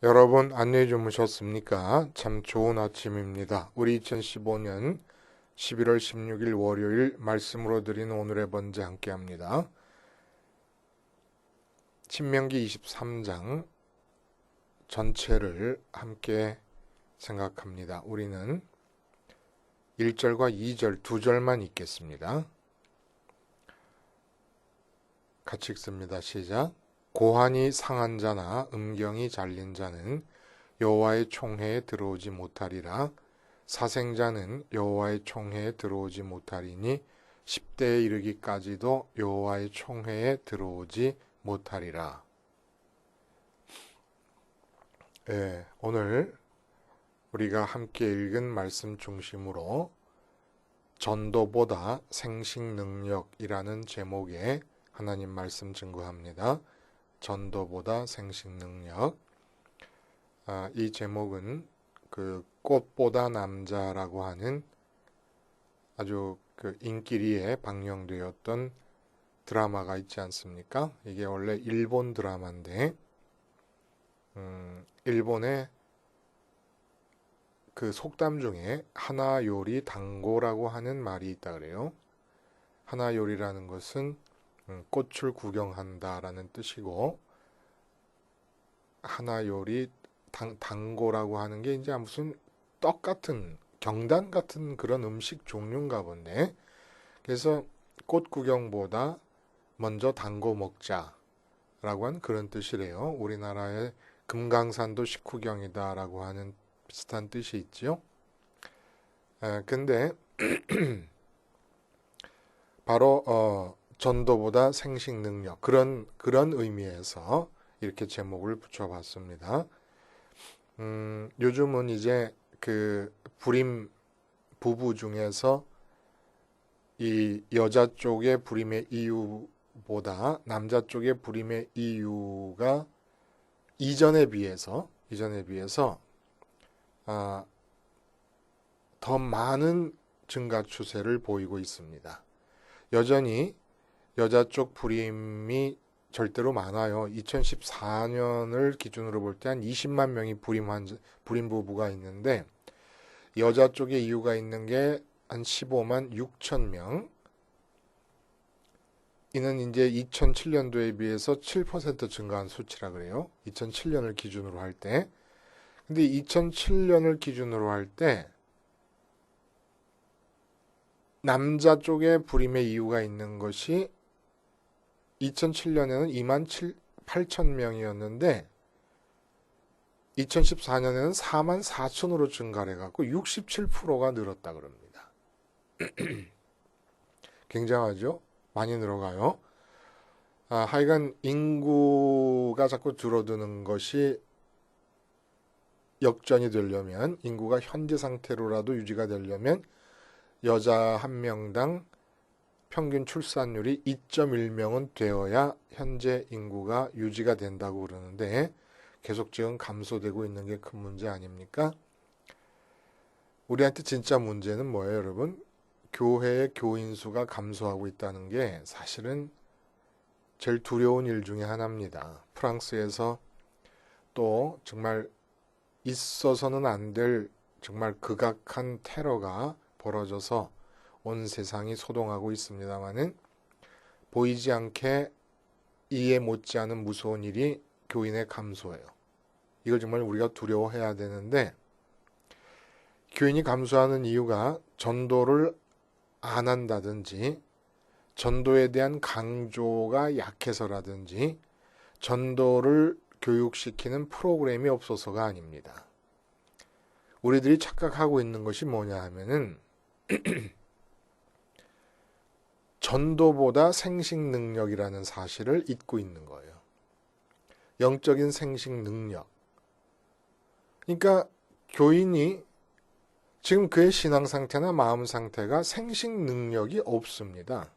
여러분 안녕히 주무셨습니까? 참 좋은 아침입니다. 우리 2015년 11월 16일 월요일 말씀으로 드리는 오늘의 번제 함께 합니다. 신명기 23장 전체를 함께 생각합니다. 우리는 1절과 2절 두 절만 읽겠습니다. 같이 읽습니다. 시작. 고환이 상한 자나 음경이 잘린 자는 여호와의 총회에 들어오지 못하리라. 사생자는 여호와의 총회에 들어오지 못하리니 10대에 이르기까지도 여호와의 총회에 들어오지 못하리라. 오늘 우리가 함께 읽은 말씀 중심으로 전도보다 생식 능력이라는 제목의 하나님 말씀 증거합니다. 전도보다 생식 능력. 이 제목은 그 꽃보다 남자라고 하는 아주 그 인기리에 방영되었던 드라마가 있지 않습니까? 이게 원래 일본 드라마인데 일본의 그 속담 중에 하나요리 단고라고 하는 말이 있다 그래요. 하나요리라는 것은 꽃을 구경한다라는 뜻이고, 하나요리 단고라고 하는 게 이제 무슨 떡 같은 경단 같은 그런 음식 종류인가 본데, 그래서 꽃 구경보다 먼저 단고 먹자라고 하는 그런 뜻이래요. 우리나라의 금강산도 식후경이다라고 하는 비슷한 뜻이 있죠. 근데 바로 전도보다 생식 능력 그런 의미에서 이렇게 제목을 붙여봤습니다. 요즘은 이제 그 불임 부부 중에서 이 여자 쪽의 불임의 이유보다 남자 쪽의 불임의 이유가 이전에 비해서 더 많은 증가 추세를 보이고 있습니다. 여전히 여자 쪽 불임이 절대로 많아요. 2014년을 기준으로 볼 때 한 20만 명이 불임 부부가 있는데, 여자 쪽에 이유가 있는 게 한 15만 6천 명. 이는 이제 2007년도에 비해서 7% 증가한 수치라 그래요. 2007년을 기준으로 할 때. 근데 2007년을 기준으로 할 때 남자 쪽에 불임의 이유가 있는 것이 2007년에는 2만 8천 명이었는데 2014년에는 4만 4천으로 증가를 해갖고 67%가 늘었다 그럽니다. 굉장하죠? 많이 늘어가요. 하여간 인구가 자꾸 줄어드는 것이 역전이 되려면, 인구가 현재 상태로라도 유지가 되려면 여자 한 명당 평균 출산율이 2.1명은 되어야 현재 인구가 유지가 된다고 그러는데, 계속 지금 감소되고 있는 게 큰 문제 아닙니까? 우리한테 진짜 문제는 뭐예요, 여러분? 교회의 교인 수가 감소하고 있다는 게 사실은 제일 두려운 일 중에 하나입니다. 프랑스에서 또 정말 있어서는 안 될 정말 극악한 테러가 벌어져서 온 세상이 소동하고 있습니다만은, 보이지 않게 이해 못지않은 무서운 일이 교인의 감소예요. 이걸 정말 우리가 두려워해야 되는데, 교인이 감소하는 이유가 전도를 안 한다든지, 전도에 대한 강조가 약해서라든지, 전도를 교육시키는 프로그램이 없어서가 아닙니다. 우리들이 착각하고 있는 것이 뭐냐 하면은 전도보다 생식 능력이라는 사실을 잊고 있는 거예요. 영적인 생식 능력. 그러니까 교인이 지금 그의 신앙 상태나 마음 상태가 생식 능력이 없습니다.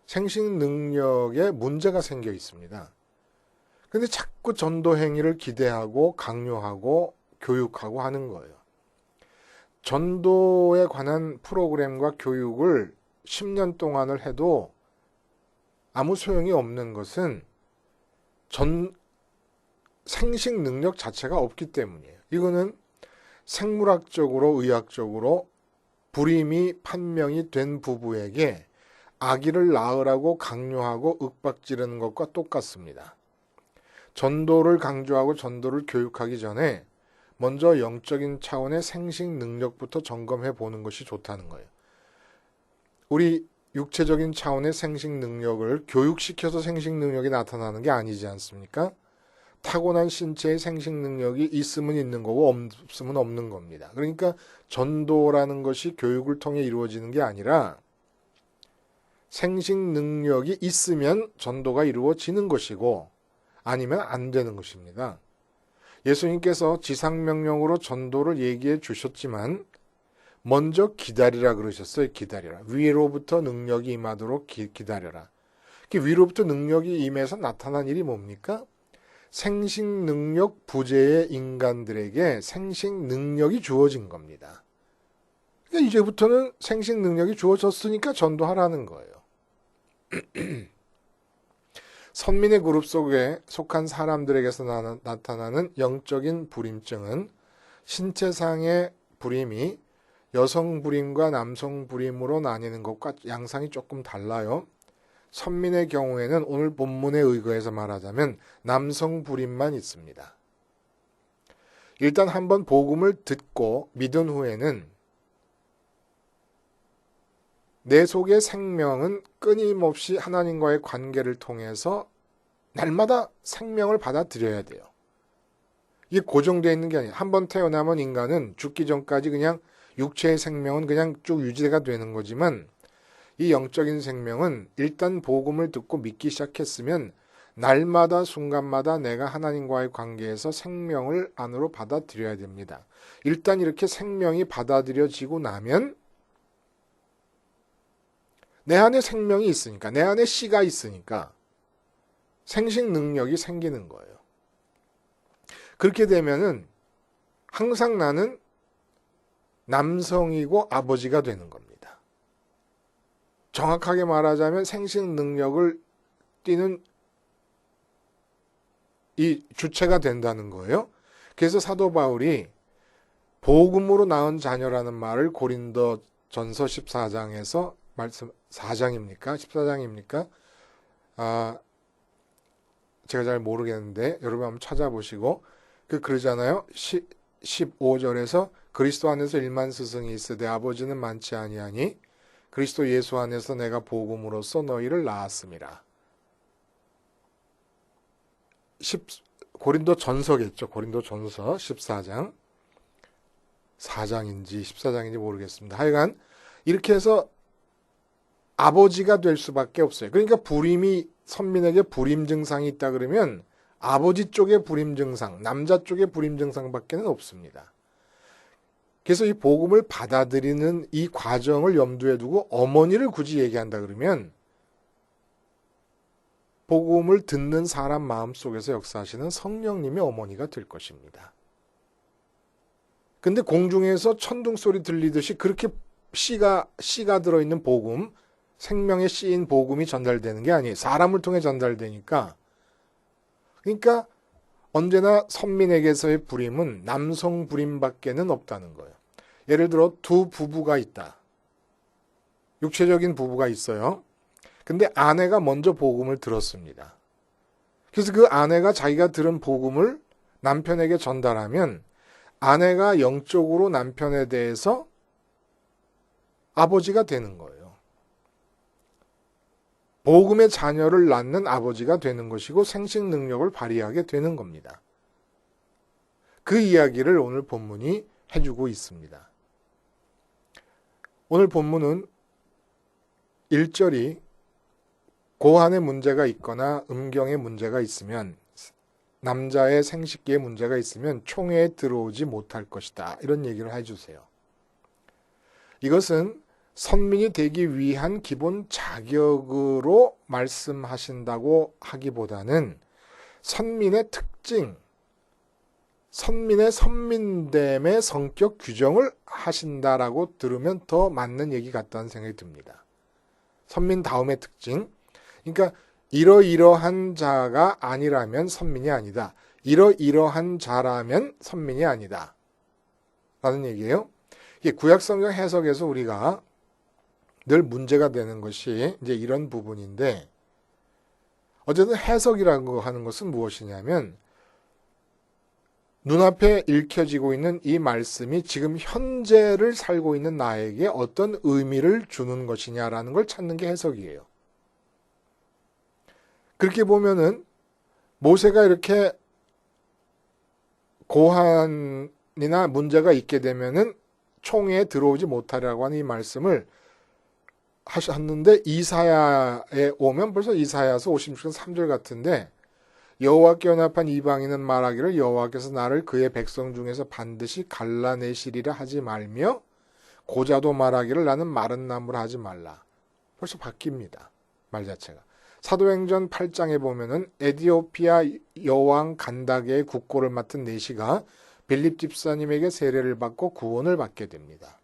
생식 능력에 문제가 생겨 있습니다. 근데 자꾸 전도 행위를 기대하고 강요하고 교육하고 하는 거예요. 전도에 관한 프로그램과 교육을 10년 동안을 해도 아무 소용이 없는 것은 생식 능력 자체가 없기 때문이에요. 이거는 생물학적으로 의학적으로 불임이 판명이 된 부부에게 아기를 낳으라고 강요하고 윽박지르는 것과 똑같습니다. 전도를 강조하고 전도를 교육하기 전에 먼저 영적인 차원의 생식 능력부터 점검해 보는 것이 좋다는 거예요. 우리 육체적인 차원의 생식 능력을 교육시켜서 생식 능력이 나타나는 게 아니지 않습니까? 타고난 신체의 생식 능력이 있으면 있는 거고 없으면 없는 겁니다. 그러니까 전도라는 것이 교육을 통해 이루어지는 게 아니라 생식 능력이 있으면 전도가 이루어지는 것이고 아니면 안 되는 것입니다. 예수님께서 지상명령으로 전도를 얘기해 주셨지만 먼저 기다리라 그러셨어요. 기다리라. 위로부터 능력이 임하도록 기다려라. 위로부터 능력이 임해서 나타난 일이 뭡니까? 생식 능력 부재의 인간들에게 생식 능력이 주어진 겁니다. 그러니까 이제부터는 생식 능력이 주어졌으니까 전도하라는 거예요. 선민의 그룹 속에 속한 사람들에게서 나타나는 영적인 불임증은 신체상의 불임이 여성 불임과 남성 불임으로 나뉘는 것과 양상이 조금 달라요. 선민의 경우에는 오늘 본문에 의거해서 말하자면 남성 불임만 있습니다. 일단 한번 복음을 듣고 믿은 후에는 내 속의 생명은 끊임없이 하나님과의 관계를 통해서 날마다 생명을 받아들여야 돼요. 이게 고정되어 있는 게 아니에요. 한번 태어나면 인간은 죽기 전까지 그냥 육체의 생명은 그냥 쭉 유지가 되는 거지만 이 영적인 생명은 일단 복음을 듣고 믿기 시작했으면 날마다 순간마다 내가 하나님과의 관계에서 생명을 안으로 받아들여야 됩니다. 일단 이렇게 생명이 받아들여지고 나면 내 안에 생명이 있으니까, 내 안에 씨가 있으니까 생식 능력이 생기는 거예요. 그렇게 되면은 항상 나는 남성이고 아버지가 되는 겁니다. 정확하게 말하자면 생식 능력을 띠는 이 주체가 된다는 거예요. 그래서 사도 바울이 복음으로 낳은 자녀라는 말을 고린도전서 14장에서 말씀 4장입니까? 14장입니까? 제가 잘 모르겠는데 여러분 한번 찾아보시고 그러잖아요. 15절에서 그리스도 안에서 일만 스승이 있으되 아버지는 많지 아니하니 그리스도 예수 안에서 내가 복음으로써 너희를 낳았음이라. 고린도전서겠죠. 고린도전서 14장 4장인지 14장인지 모르겠습니다. 하여간 이렇게 해서 아버지가 될 수밖에 없어요. 그러니까 불임이 선민에게 불임 증상이 있다 그러면 아버지 쪽의 불임 증상, 남자 쪽의 불임 증상밖에 없습니다. 그래서 이 복음을 받아들이는 이 과정을 염두에 두고 어머니를 굳이 얘기한다 그러면 복음을 듣는 사람 마음속에서 역사하시는 성령님의 어머니가 될 것입니다. 근데 공중에서 천둥 소리 들리듯이 그렇게 씨가 들어있는 복음, 생명의 씨인 복음이 전달되는 게 아니에요. 사람을 통해 전달되니까. 그러니까 언제나 선민에게서의 불임은 남성 불임밖에는 없다는 거예요. 예를 들어 두 부부가 있다. 육체적인 부부가 있어요. 근데 아내가 먼저 복음을 들었습니다. 그래서 그 아내가 자기가 들은 복음을 남편에게 전달하면 아내가 영적으로 남편에 대해서 아버지가 되는 거예요. 복음의 자녀를 낳는 아버지가 되는 것이고 생식 능력을 발휘하게 되는 겁니다. 그 이야기를 오늘 본문이 해주고 있습니다. 오늘 본문은 1절이 고환에 문제가 있거나 음경에 문제가 있으면 남자의 생식기에 문제가 있으면 총회에 들어오지 못할 것이다. 이런 얘기를 해주세요. 이것은 선민이 되기 위한 기본 자격으로 말씀하신다고 하기보다는 선민의 특징, 선민의 선민됨의 성격 규정을 하신다라고 들으면 더 맞는 얘기 같다는 생각이 듭니다. 선민 다음의 특징, 그러니까 이러이러한 자가 아니라면 선민이 아니다. 이러이러한 자라면 선민이 아니다 라는 얘기예요. 이게 구약성경 해석에서 우리가 늘 문제가 되는 것이 이제 이런 부분인데, 어쨌든 해석이라고 하는 것은 무엇이냐면 눈앞에 읽혀지고 있는 이 말씀이 지금 현재를 살고 있는 나에게 어떤 의미를 주는 것이냐라는 걸 찾는 게 해석이에요. 그렇게 보면은 모세가 이렇게 고한이나 문제가 있게 되면은 총회에 들어오지 못하라고 하는 이 말씀을 하셨는데, 이사야에 오면 벌써 이사야서 56장 3절 같은데, 여호와께 연합한 이방인은 말하기를 여호와께서 나를 그의 백성 중에서 반드시 갈라내시리라 하지 말며, 고자도 말하기를 나는 마른 나무라 하지 말라. 벌써 바뀝니다. 말 자체가. 사도행전 8장에 보면은 에디오피아 여왕 간다게의 국고를 맡은 내시가 빌립 집사님에게 세례를 받고 구원을 받게 됩니다.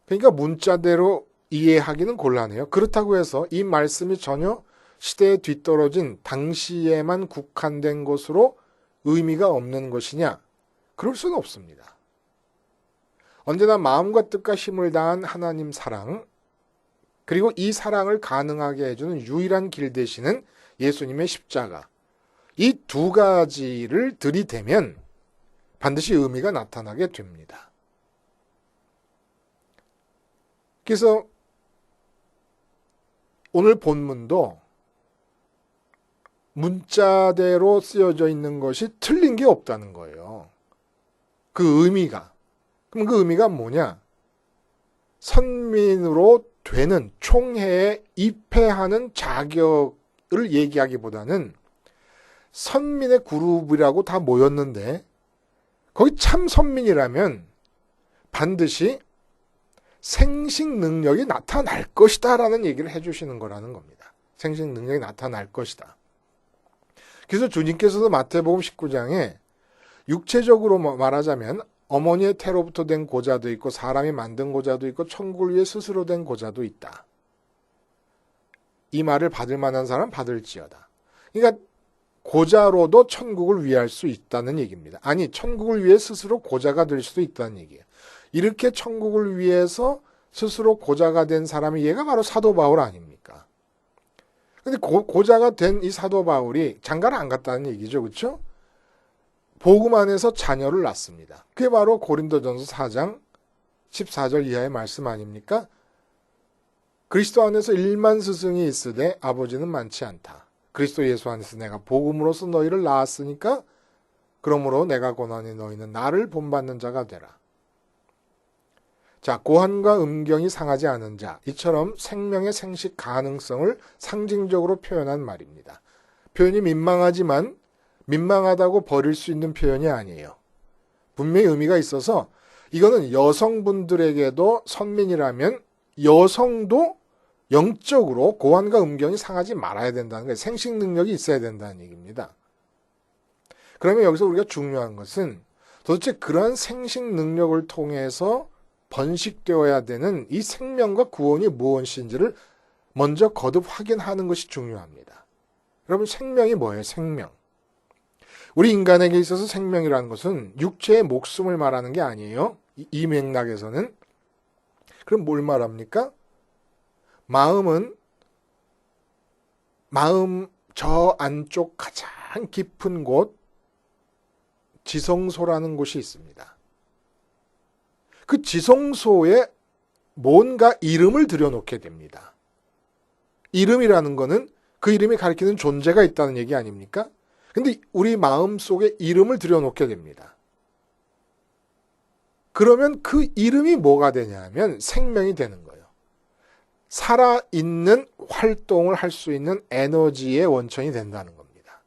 그러니까 문자대로 이해하기는 곤란해요. 그렇다고 해서 이 말씀이 전혀 시대에 뒤떨어진 당시에만 국한된 것으로 의미가 없는 것이냐? 그럴 수는 없습니다. 언제나 마음과 뜻과 힘을 다한 하나님 사랑, 그리고 이 사랑을 가능하게 해주는 유일한 길 되시는 예수님의 십자가, 이 두 가지를 들이대면 반드시 의미가 나타나게 됩니다. 그래서 오늘 본문도 문자대로 쓰여져 있는 것이 틀린 게 없다는 거예요. 그 의미가. 그럼 그 의미가 뭐냐? 선민으로 되는 총회에 입회하는 자격을 얘기하기보다는 선민의 그룹이라고 다 모였는데 거기 참 선민이라면 반드시 생식 능력이 나타날 것이다 라는 얘기를 해주시는 거라는 겁니다. 생식 능력이 나타날 것이다. 그래서 주님께서도 마태복음 19장에 육체적으로 말하자면 어머니의 태로부터 된 고자도 있고 사람이 만든 고자도 있고 천국을 위해 스스로 된 고자도 있다. 이 말을 받을 만한 사람 받을지어다. 그러니까 고자로도 천국을 위할 수 있다는 얘기입니다. 아니, 천국을 위해 스스로 고자가 될 수도 있다는 얘기예요. 이렇게 천국을 위해서 스스로 고자가 된 사람이 얘가 바로 사도 바울 아닙니까? 근데 고자가 된 이 사도 바울이 장가를 안 갔다는 얘기죠. 그렇죠? 복음 안에서 자녀를 낳습니다. 그게 바로 고린도전서 4장 14절 이하의 말씀 아닙니까? 그리스도 안에서 1만 스승이 있으되 아버지는 많지 않다. 그리스도 예수 안에서 내가 복음으로서 너희를 낳았으니까 그러므로 내가 고난이 너희는 나를 본받는 자가 되라. 자, 고한과 음경이 상하지 않은 자, 이처럼 생명의 생식 가능성을 상징적으로 표현한 말입니다. 표현이 민망하지만 민망하다고 버릴 수 있는 표현이 아니에요. 분명히 의미가 있어서 이거는 여성분들에게도 선민이라면 여성도 영적으로 고한과 음경이 상하지 말아야 된다는 거예요. 생식 능력이 있어야 된다는 얘기입니다. 그러면 여기서 우리가 중요한 것은 도대체 그러한 생식 능력을 통해서 번식되어야 되는 이 생명과 구원이 무엇인지를 먼저 거듭 확인하는 것이 중요합니다. 여러분, 생명이 뭐예요? 생명. 우리 인간에게 있어서 생명이라는 것은 육체의 목숨을 말하는 게 아니에요. 이 맥락에서는. 그럼 뭘 말합니까? 마음 저 안쪽 가장 깊은 곳, 지성소라는 곳이 있습니다. 그 지성소에 뭔가 이름을 들여놓게 됩니다. 이름이라는 거는 그 이름이 가리키는 존재가 있다는 얘기 아닙니까? 근데 우리 마음 속에 이름을 들여놓게 됩니다. 그러면 그 이름이 뭐가 되냐면 생명이 되는 거예요. 살아있는 활동을 할 수 있는 에너지의 원천이 된다는 겁니다.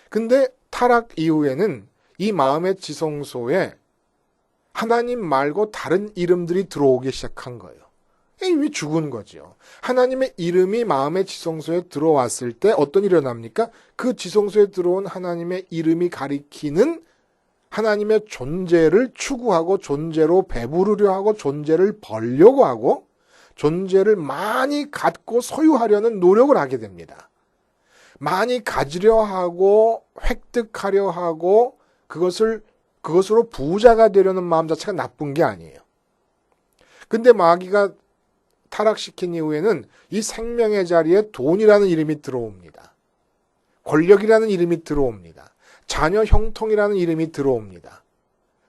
근데 타락 이후에는 이 마음의 지성소에 하나님 말고 다른 이름들이 들어오기 시작한 거예요. 이미 죽은 거죠. 하나님의 이름이 마음의 지성소에 들어왔을 때 어떤 일이 일어납니까? 그 지성소에 들어온 하나님의 이름이 가리키는 하나님의 존재를 추구하고 존재로 배부르려 하고 존재를 벌려고 하고 존재를 많이 갖고 소유하려는 노력을 하게 됩니다. 많이 가지려 하고 획득하려 하고 그것으로 부자가 되려는 마음 자체가 나쁜 게 아니에요. 근데 마귀가 타락시킨 이후에는 이 생명의 자리에 돈이라는 이름이 들어옵니다. 권력이라는 이름이 들어옵니다. 자녀 형통이라는 이름이 들어옵니다.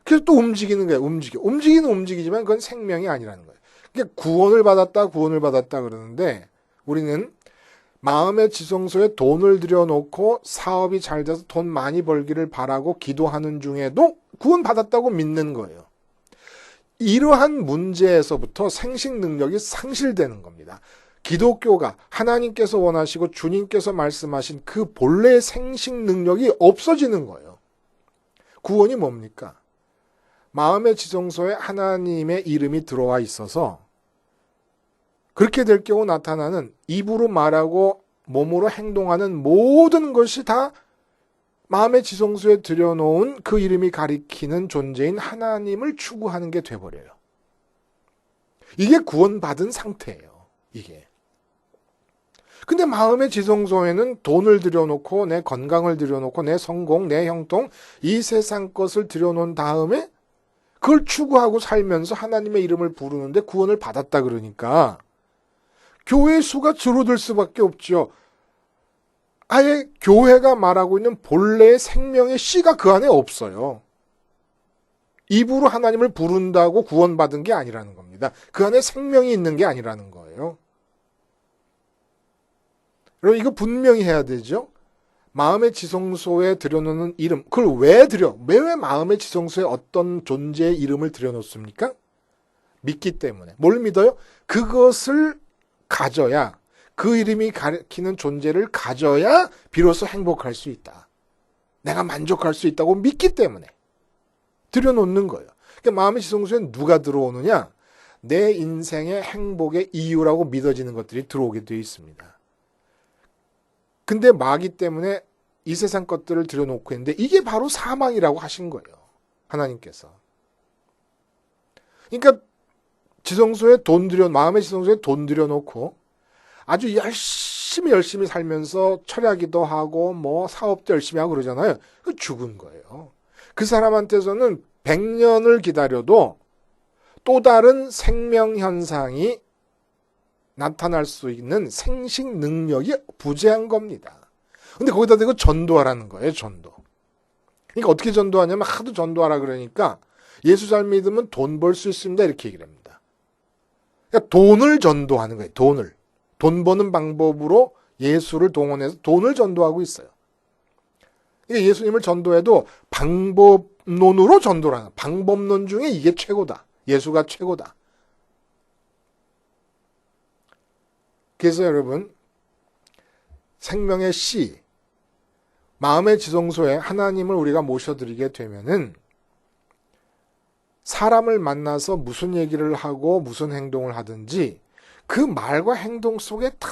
그래서 또 움직이는 거예요. 움직이는 움직이지만 그건 생명이 아니라는 거예요. 그러니까 구원을 받았다 그러는데 우리는 마음의 지성소에 돈을 들여놓고 사업이 잘 돼서 돈 많이 벌기를 바라고 기도하는 중에도 구원받았다고 믿는 거예요. 이러한 문제에서부터 생식 능력이 상실되는 겁니다. 기독교가 하나님께서 원하시고 주님께서 말씀하신 그 본래의 생식 능력이 없어지는 거예요. 구원이 뭡니까? 마음의 지성소에 하나님의 이름이 들어와 있어서 그렇게 될 경우 나타나는 입으로 말하고 몸으로 행동하는 모든 것이 다 마음의 지성소에 들여놓은 그 이름이 가리키는 존재인 하나님을 추구하는 게 돼버려요. 이게 구원받은 상태예요. 이게. 근데 마음의 지성소에는 돈을 들여놓고 내 건강을 들여놓고 내 성공, 내 형통 이 세상 것을 들여놓은 다음에 그걸 추구하고 살면서 하나님의 이름을 부르는데 구원을 받았다 그러니까 교회 수가 줄어들 수밖에 없죠. 아예 교회가 말하고 있는 본래의 생명의 씨가 그 안에 없어요. 입으로 하나님을 부른다고 구원받은 게 아니라는 겁니다. 그 안에 생명이 있는 게 아니라는 거예요. 여러분 이거 분명히 해야 되죠. 마음의 지성소에 들여놓는 이름, 그걸 왜 마음의 지성소에 어떤 존재의 이름을 들여놓습니까? 믿기 때문에. 뭘 믿어요? 그것을 가져야, 그 이름이 가리키는 존재를 가져야 비로소 행복할 수 있다. 내가 만족할 수 있다고 믿기 때문에 들여놓는 거예요. 그러니까 마음의 지성소에 누가 들어오느냐? 내 인생의 행복의 이유라고 믿어지는 것들이 들어오게 되어 있습니다. 근데 마귀 때문에 이 세상 것들을 들여놓고 있는데 이게 바로 사망이라고 하신 거예요. 하나님께서. 그러니까 마음의 지성소에 돈 들여놓고 아주 열심히 살면서 철야기도 하고 뭐 사업도 열심히 하고 그러잖아요. 그 죽은 거예요. 그 사람한테서는 100년을 기다려도 또 다른 생명 현상이 나타날 수 있는 생식 능력이 부재한 겁니다. 근데 거기다 대고 전도하라는 거예요, 전도. 그러니까 어떻게 전도하냐면 하도 전도하라 그러니까 예수 잘 믿으면 돈 벌 수 있습니다. 이렇게 얘기를 합니다. 그러니까 돈을 전도하는 거예요, 돈을. 돈 버는 방법으로 예수를 동원해서 돈을 전도하고 있어요. 그러니까 예수님을 전도해도 방법론으로 전도를 하는, 방법론 중에 이게 최고다. 예수가 최고다. 그래서 여러분, 생명의 씨, 마음의 지성소에 하나님을 우리가 모셔드리게 되면은 사람을 만나서 무슨 얘기를 하고 무슨 행동을 하든지 그 말과 행동 속에 다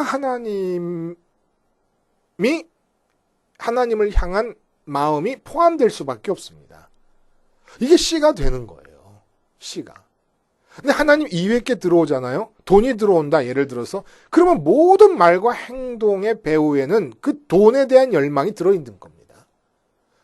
하나님을 향한 마음이 포함될 수밖에 없습니다. 이게 씨가 되는 거예요. 씨가. 근데 하나님 이외에 게 들어오잖아요. 돈이 들어온다. 예를 들어서. 그러면 모든 말과 행동의 배후에는 그 돈에 대한 열망이 들어있는 겁니다.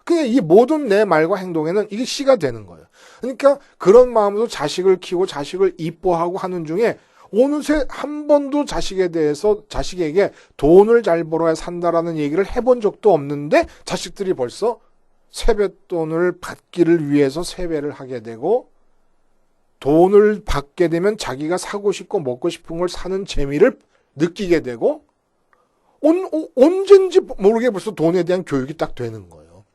그냥 이 모든 내 말과 행동에는 이게 씨가 되는 거예요. 그러니까 그런 마음으로 자식을 키우고 자식을 이뻐하고 하는 중에 어느새 한 번도 자식에게 돈을 잘 벌어야 산다라는 얘기를 해본 적도 없는데 자식들이 벌써 세뱃돈을 받기를 위해서 세배를 하게 되고 돈을 받게 되면 자기가 사고 싶고 먹고 싶은 걸 사는 재미를 느끼게 되고 언젠지 모르게 벌써 돈에 대한 교육이 딱 되는 거예요.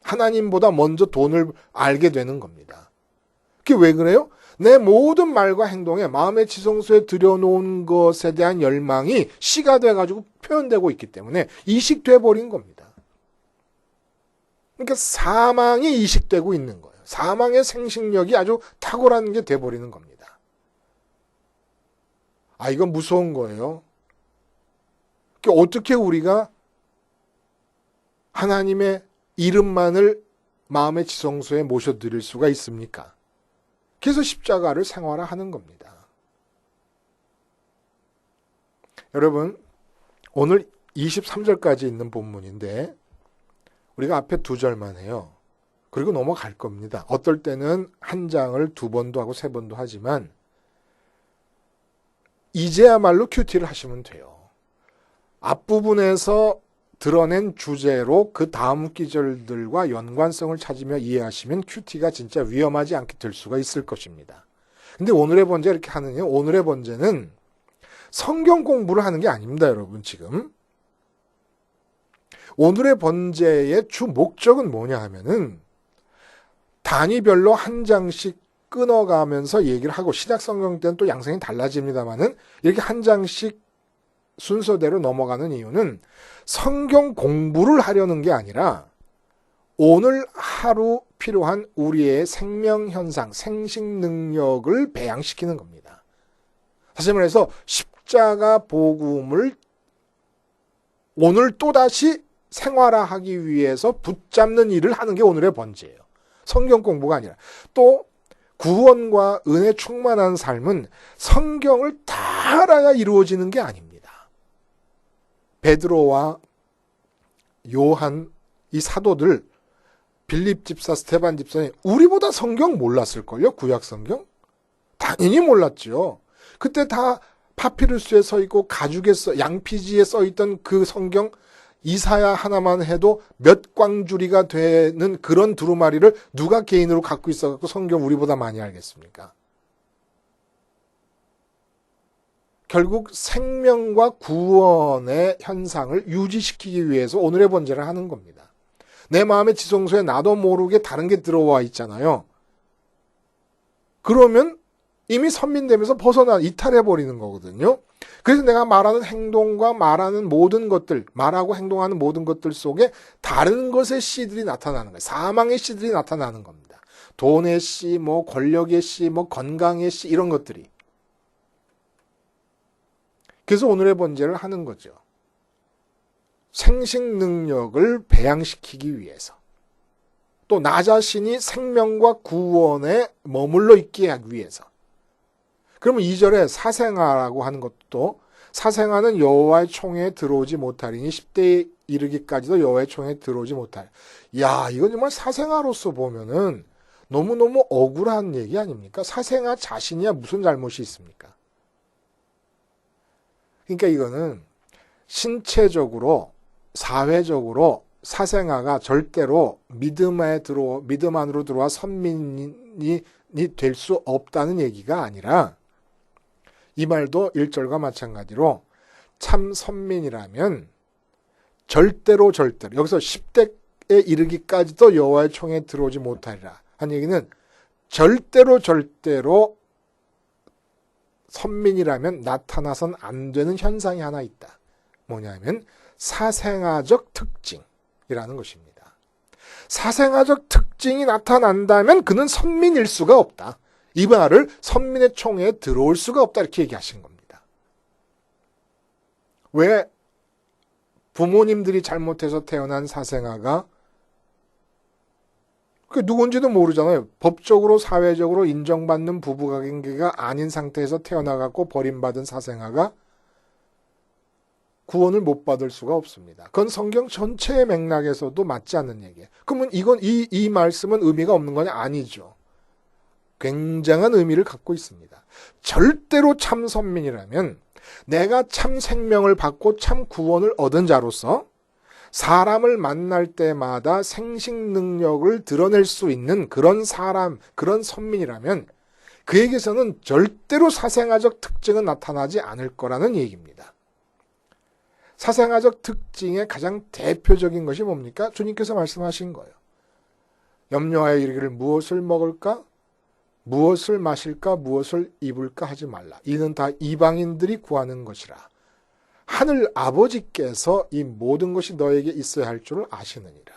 하나님보다 먼저 돈을 알게 되는 겁니다. 그게 왜 그래요? 내 모든 말과 행동에 마음의 지성소에 들여놓은 것에 대한 열망이 씨가 돼가지고 표현되고 있기 때문에 이식돼 버린 겁니다. 그러니까 사망이 이식되고 있는 거예요. 사망의 생식력이 아주 탁월한 게 돼버리는 겁니다. 이건 무서운 거예요. 그러니까 어떻게 우리가 하나님의 이름만을 마음의 지성소에 모셔드릴 수가 있습니까? 그래서 십자가를 생활화하는 겁니다. 여러분, 오늘 23절까지 있는 본문인데 우리가 앞에 2절만 해요. 그리고 넘어갈 겁니다. 어떨 때는 한 장을 2번도 하고 3번도 하지만 이제야말로 큐티를 하시면 돼요. 앞부분에서 드러낸 주제로 그 다음 구절들과 연관성을 찾으며 이해하시면 큐티가 진짜 위험하지 않게 될 수가 있을 것입니다. 근데 오늘의 번제 이렇게 하느냐? 오늘의 번제는 성경 공부를 하는 게 아닙니다, 여러분. 지금 오늘의 번제의 주 목적은 뭐냐 하면은 단위별로 한 장씩 끊어가면서 얘기를 하고, 신약 성경 때는 또 양상이 달라집니다만은 이렇게 한 장씩 순서대로 넘어가는 이유는 성경 공부를 하려는 게 아니라 오늘 하루 필요한 우리의 생명 현상, 생식 능력을 배양시키는 겁니다. 다시 말해서 십자가 복음을 오늘 또다시 생활화하기 위해서 붙잡는 일을 하는 게 오늘의 번제예요. 성경 공부가 아니라. 또 구원과 은혜 충만한 삶은 성경을 다 알아야 이루어지는 게 아닙니다. 베드로와 요한, 이 사도들, 빌립 집사, 스테반 집사님, 우리보다 성경 몰랐을걸요? 구약 성경? 당연히 몰랐죠. 그때 다 파피루스에 써 있고 가죽에 양피지에 써 있던 그 성경, 이사야 하나만 해도 몇 광주리가 되는 그런 두루마리를 누가 개인으로 갖고 있어갖고 성경 우리보다 많이 알겠습니까? 결국 생명과 구원의 현상을 유지시키기 위해서 오늘의 번제를 하는 겁니다. 내 마음의 지성소에 나도 모르게 다른 게 들어와 있잖아요. 그러면 이미 선민되면서 이탈해버리는 거거든요. 그래서 내가 말하는 행동과 말하는 모든 것들, 말하고 행동하는 모든 것들 속에 다른 것의 씨들이 나타나는 거예요. 사망의 씨들이 나타나는 겁니다. 돈의 씨, 권력의 씨, 건강의 씨, 이런 것들이. 그래서 오늘의 번제를 하는 거죠. 생식 능력을 배양시키기 위해서. 또 나 자신이 생명과 구원에 머물러 있게 하기 위해서. 그러면 2절에 사생아라고 하는 것도, 사생아는 여호와의 총회에 들어오지 못하리니 10대에 이르기까지도 여호와의 총회에 들어오지 못하리. 야, 이건 정말 사생아로서 보면은 너무너무 억울한 얘기 아닙니까? 사생아 자신이야 무슨 잘못이 있습니까? 그러니까 이거는 신체적으로, 사회적으로 사생아가 절대로 믿음 안으로 들어와 선민이 될 수 없다는 얘기가 아니라, 이 말도 1절과 마찬가지로 참 선민이라면 절대로 여기서 10대에 이르기까지도 여호와의 총에 들어오지 못하리라 한 얘기는 절대로 선민이라면 나타나선 안 되는 현상이 하나 있다. 뭐냐면 사생아적 특징이라는 것입니다. 사생아적 특징이 나타난다면 그는 선민일 수가 없다. 이 말을 선민의 총회에 들어올 수가 없다 이렇게 얘기하신 겁니다. 왜 부모님들이 잘못해서 태어난 사생아가 그 누군지도 모르잖아요. 법적으로 사회적으로 인정받는 부부관계가 아닌 상태에서 태어나갖고 버림받은 사생아가 구원을 못 받을 수가 없습니다. 그건 성경 전체의 맥락에서도 맞지 않는 얘기예요. 그러면 이 말씀은 의미가 없는 건 아니죠. 굉장한 의미를 갖고 있습니다. 절대로 참 선민이라면 내가 참 생명을 받고 참 구원을 얻은 자로서 사람을 만날 때마다 생식 능력을 드러낼 수 있는 그런 사람, 그런 선민이라면 그에게서는 절대로 사생아적 특징은 나타나지 않을 거라는 얘기입니다. 사생아적 특징의 가장 대표적인 것이 뭡니까? 주님께서 말씀하신 거예요. 염려하여 이르기를 무엇을 먹을까? 무엇을 마실까? 무엇을 입을까? 하지 말라. 이는 다 이방인들이 구하는 것이라. 하늘 아버지께서 이 모든 것이 너에게 있어야 할 줄을 아시느니라.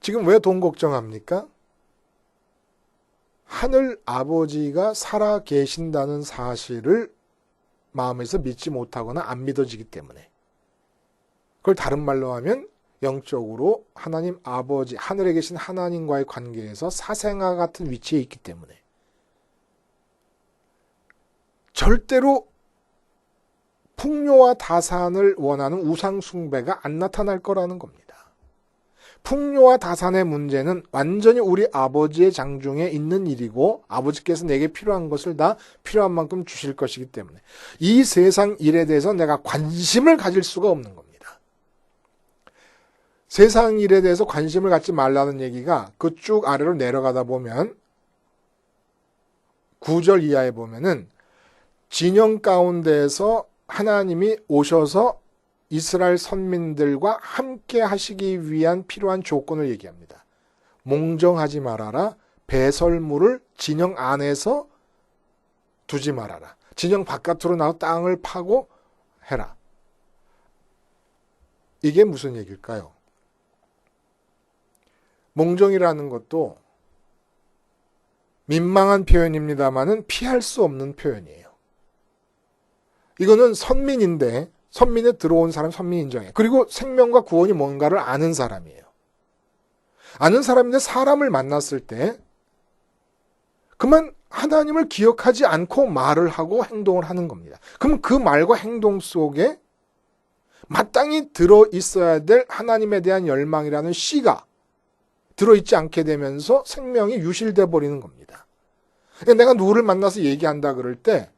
지금 왜 돈 걱정합니까? 하늘 아버지가 살아 계신다는 사실을 마음에서 믿지 못하거나 안 믿어지기 때문에. 그걸 다른 말로 하면 영적으로 하나님 아버지, 하늘에 계신 하나님과의 관계에서 사생아 같은 위치에 있기 때문에 절대로 풍요와 다산을 원하는 우상 숭배가 안 나타날 거라는 겁니다. 풍요와 다산의 문제는 완전히 우리 아버지의 장중에 있는 일이고 아버지께서 내게 필요한 것을 다 필요한 만큼 주실 것이기 때문에 이 세상 일에 대해서 내가 관심을 가질 수가 없는 겁니다. 세상 일에 대해서 관심을 갖지 말라는 얘기가 그 쭉 아래로 내려가다 보면 9절 이하에 보면은 진영 가운데에서 하나님이 오셔서 이스라엘 선민들과 함께 하시기 위한 필요한 조건을 얘기합니다. 몽정하지 말아라. 배설물을 진영 안에서 두지 말아라. 진영 바깥으로 나와 땅을 파고 해라. 이게 무슨 얘기일까요? 몽정이라는 것도 민망한 표현입니다만은 피할 수 없는 표현이에요. 이거는 선민인데 선민에 들어온 사람 선민 인정해. 그리고 생명과 구원이 뭔가를 아는 사람이에요. 아는 사람인데 사람을 만났을 때 그만 하나님을 기억하지 않고 말을 하고 행동을 하는 겁니다. 그럼 그 말과 행동 속에 마땅히 들어있어야 될 하나님에 대한 열망이라는 씨가 들어있지 않게 되면서 생명이 유실돼 버리는 겁니다. 그러니까 내가 누구를 만나서 얘기한다 그럴 때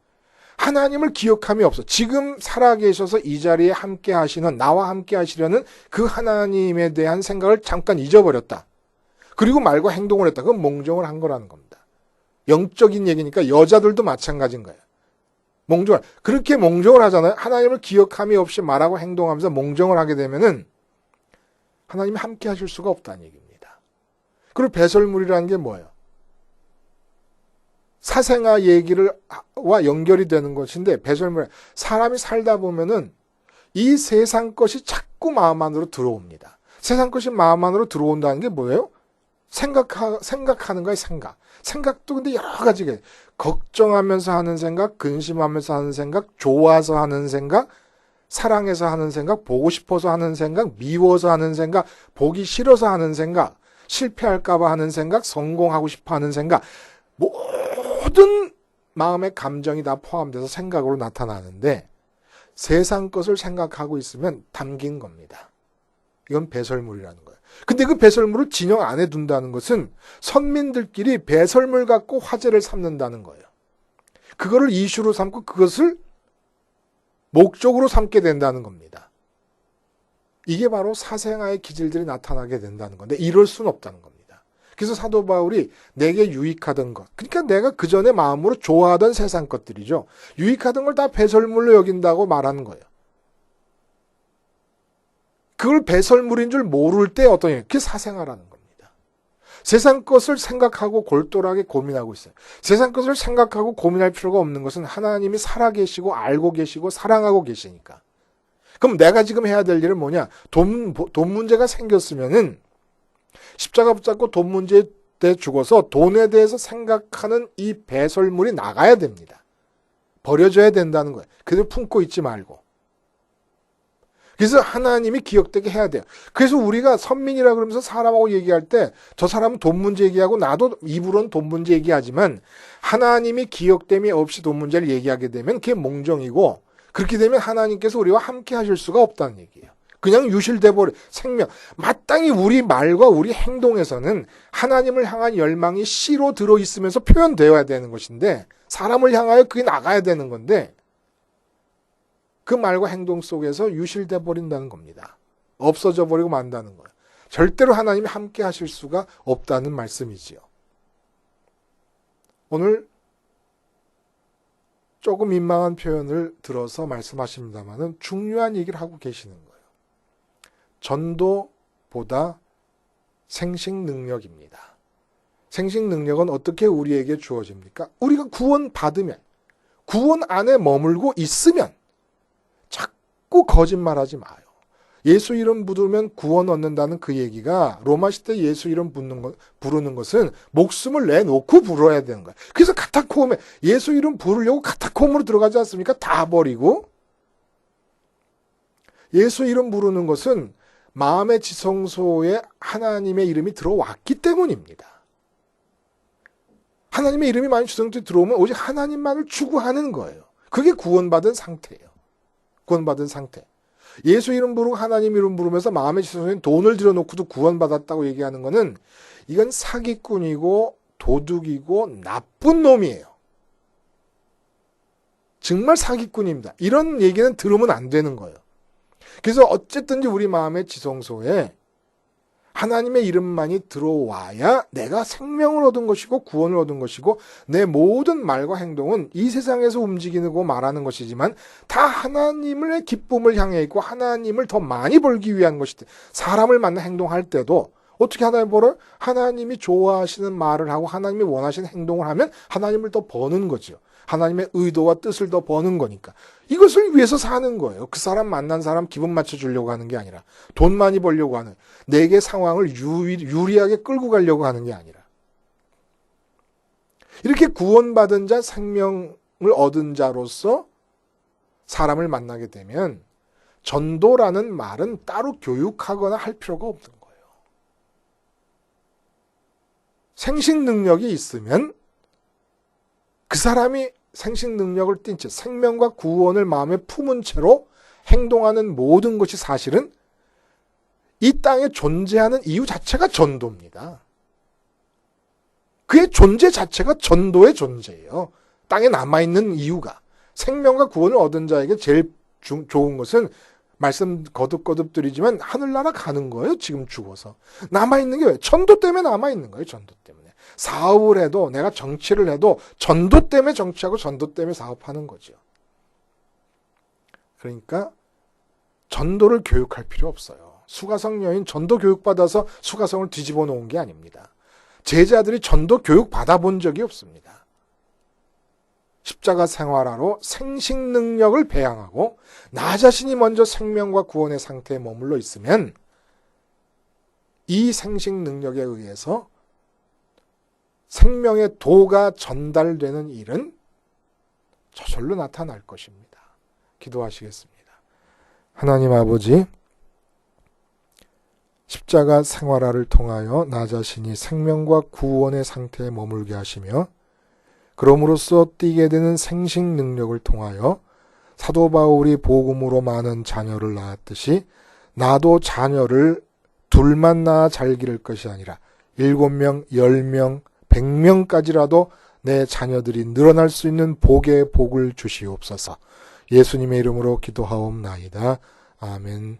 하나님을 기억함이 없어. 지금 살아계셔서 이 자리에 함께 하시는, 나와 함께 하시려는 그 하나님에 대한 생각을 잠깐 잊어버렸다. 그리고 말과 행동을 했다. 그건 몽정을 한 거라는 겁니다. 영적인 얘기니까 여자들도 마찬가지인 거예요. 몽정을. 그렇게 몽정을 하잖아요. 하나님을 기억함이 없이 말하고 행동하면서 몽정을 하게 되면은 하나님이 함께 하실 수가 없다는 얘기입니다. 그리고 배설물이라는 게 뭐예요? 사생아 얘기와 연결이 되는 것인데 배설물 사람이 살다 보면은 이 세상 것이 자꾸 마음 안으로 들어옵니다. 세상 것이 마음 안으로 들어온다는 게 뭐예요? 생각하는 거예요. 생각도 근데 여러 가지가 걱정하면서 하는 생각, 근심하면서 하는 생각, 좋아서 하는 생각, 사랑해서 하는 생각, 보고 싶어서 하는 생각, 미워서 하는 생각, 보기 싫어서 하는 생각, 실패할까 봐 하는 생각, 성공하고 싶어 하는 생각, 모든 마음의 감정이 다 포함돼서 생각으로 나타나는데 세상 것을 생각하고 있으면 담긴 겁니다. 이건 배설물이라는 거예요. 근데 그 배설물을 진영 안에 둔다는 것은 선민들끼리 배설물 갖고 화제를 삼는다는 거예요. 그거를 이슈로 삼고 그것을 목적으로 삼게 된다는 겁니다. 이게 바로 사생아의 기질들이 나타나게 된다는 건데 이럴 수는 없다는 겁니다. 그래서 사도 바울이 내게 유익하던 것, 그러니까 내가 그 전에 마음으로 좋아하던 세상 것들이죠. 유익하던 걸 다 배설물로 여긴다고 말하는 거예요. 그걸 배설물인 줄 모를 때 어떤 일, 그게 사생아라는 겁니다. 세상 것을 생각하고 골똘하게 고민하고 있어요. 세상 것을 생각하고 고민할 필요가 없는 것은 하나님이 살아계시고 알고 계시고 사랑하고 계시니까. 그럼 내가 지금 해야 될 일은 뭐냐? 돈 문제가 생겼으면은 십자가 붙잡고 돈 문제에 대해 죽어서 돈에 대해서 생각하는 이 배설물이 나가야 됩니다. 버려져야 된다는 거예요. 그대로 품고 있지 말고. 그래서 하나님이 기억되게 해야 돼요. 그래서 우리가 선민이라 그러면서 사람하고 얘기할 때 저 사람은 돈 문제 얘기하고 나도 입으로는 돈 문제 얘기하지만 하나님이 기억됨이 없이 돈 문제를 얘기하게 되면 그게 몽정이고 그렇게 되면 하나님께서 우리와 함께 하실 수가 없다는 얘기예요. 그냥 유실돼 버려 생명. 마땅히 우리 말과 우리 행동에서는 하나님을 향한 열망이 씨로 들어 있으면서 표현되어야 되는 것인데 사람을 향하여 그게 나가야 되는 건데 그 말과 행동 속에서 유실돼 버린다는 겁니다. 없어져 버리고 만다는 거예요. 절대로 하나님이 함께 하실 수가 없다는 말씀이지요. 오늘 조금 민망한 표현을 들어서 말씀하십니다만은 중요한 얘기를 하고 계시는 거예요. 전도보다 생식 능력입니다. 생식 능력은 어떻게 우리에게 주어집니까? 우리가 구원 받으면, 구원 안에 머물고 있으면 자꾸 거짓말하지 마요. 예수 이름 부르면 구원 얻는다는 그 얘기가 로마 시대 예수 이름 부르는 것은 목숨을 내놓고 부르어야 되는 거예요. 그래서 카타콤에 예수 이름 부르려고 카타콤으로 들어가지 않습니까? 다 버리고. 예수 이름 부르는 것은 마음의 지성소에 하나님의 이름이 들어왔기 때문입니다. 하나님의 이름이 만약 지성소에 들어오면 오직 하나님만을 추구하는 거예요. 그게 구원받은 상태예요. 구원받은 상태. 예수 이름 부르고 하나님 이름 부르면서 마음의 지성소에 돈을 들여놓고도 구원받았다고 얘기하는 거는 이건 사기꾼이고 도둑이고 나쁜 놈이에요. 정말 사기꾼입니다. 이런 얘기는 들으면 안 되는 거예요. 그래서 어쨌든지 우리 마음의 지성소에 하나님의 이름만이 들어와야 내가 생명을 얻은 것이고 구원을 얻은 것이고 내 모든 말과 행동은 이 세상에서 움직이고 말하는 것이지만 다 하나님의 기쁨을 향해 있고 하나님을 더 많이 벌기 위한 것이다. 사람을 만나 행동할 때도 어떻게 하나님 벌어요? 하나님이 좋아하시는 말을 하고 하나님이 원하시는 행동을 하면 하나님을 더 버는 거죠. 하나님의 의도와 뜻을 더 버는 거니까. 이것을 위해서 사는 거예요. 그 사람 만난 사람 기분 맞춰주려고 하는 게 아니라 돈 많이 벌려고 하는 내게 상황을 유리하게 끌고 가려고 하는 게 아니라 이렇게 구원받은 자 생명을 얻은 자로서 사람을 만나게 되면 전도라는 말은 따로 교육하거나 할 필요가 없는 거예요. 생식 능력이 있으면 그 사람이 생식 능력을 띈 채 생명과 구원을 마음에 품은 채로 행동하는 모든 것이 사실은 이 땅에 존재하는 이유 자체가 전도입니다. 그의 존재 자체가 전도의 존재예요. 땅에 남아있는 이유가. 생명과 구원을 얻은 자에게 제일 좋은 것은 말씀 거듭거듭 드리지만 하늘나라 가는 거예요. 지금 죽어서. 남아있는 게 왜? 전도 때문에 남아있는 거예요. 전도 때문에. 사업을 해도 내가 정치를 해도 전도 때문에 정치하고 전도 때문에 사업하는 거죠. 그러니까 전도를 교육할 필요 없어요. 수가성 여인 전도 교육받아서 수가성을 뒤집어 놓은 게 아닙니다. 제자들이 전도 교육 받아본 적이 없습니다. 십자가 생활화로 생식 능력을 배양하고 나 자신이 먼저 생명과 구원의 상태에 머물러 있으면 이 생식 능력에 의해서 생명의 도가 전달되는 일은 저절로 나타날 것입니다. 기도하시겠습니다. 하나님 아버지, 십자가 생활화를 통하여 나 자신이 생명과 구원의 상태에 머물게 하시며 그럼으로써 띠게 되는 생식 능력을 통하여 사도 바울이 복음으로 많은 자녀를 낳았듯이 나도 자녀를 둘만 낳아 잘 기를 것이 아니라 7명, 10명, 100명까지라도 내 자녀들이 늘어날 수 있는 복의 복을 주시옵소서. 예수님의 이름으로 기도하옵나이다. 아멘.